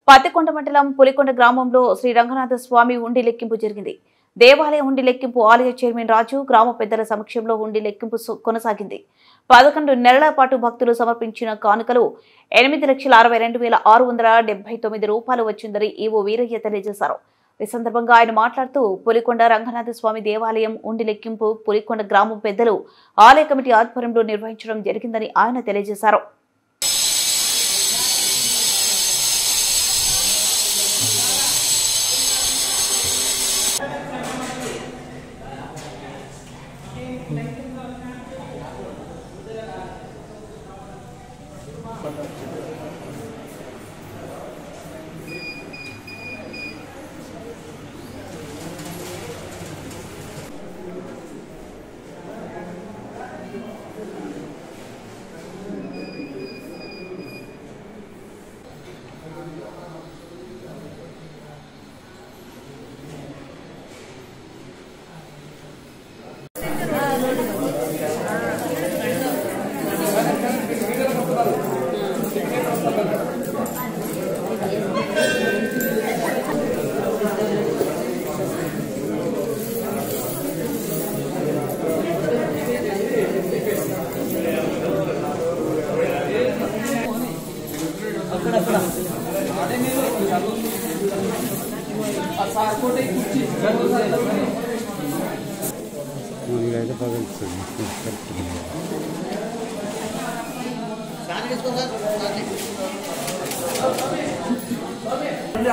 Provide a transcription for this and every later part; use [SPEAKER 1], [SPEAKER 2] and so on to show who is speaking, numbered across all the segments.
[SPEAKER 1] పత్తికొండ మండలం పులికొండ గ్రామంలో శ్రీ రంగనాథ స్వామి హుండీ లెక్కింపు జరిగింది. దేవాలయ హుండీ లెక్కింపు ఆలయ చైర్మన్ రాజు, గ్రామ పెద్దల సమక్షంలో హుండీ లెక్కింపు కొనసాగింది. 11 నెలల పాటు భక్తులు సమర్పించిన కానుకలు 8,62,679 రూపాయలు వచ్చిందని ఈవో వీరయ్య తెలియజేశారు. ఈ సందర్భంగా ఆయన మాట్లాడుతూ పులికొండ రంగనాథ స్వామి దేవాలయం హుండీ లెక్కింపు పులికొండ గ్రామం పెద్దలు ఆలయ కమిటీ ఆధ్వర్యంలో నిర్వహించడం జరిగిందని ఆయన తెలియజేశారు.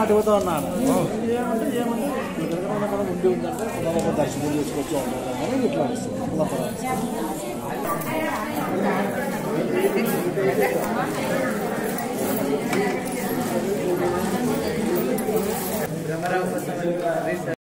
[SPEAKER 2] అడుగుతా ఉన్నాను ఉండి ఉందంటే దర్శనం చేసుకోవచ్చు ఇట్లా వస్తుంది.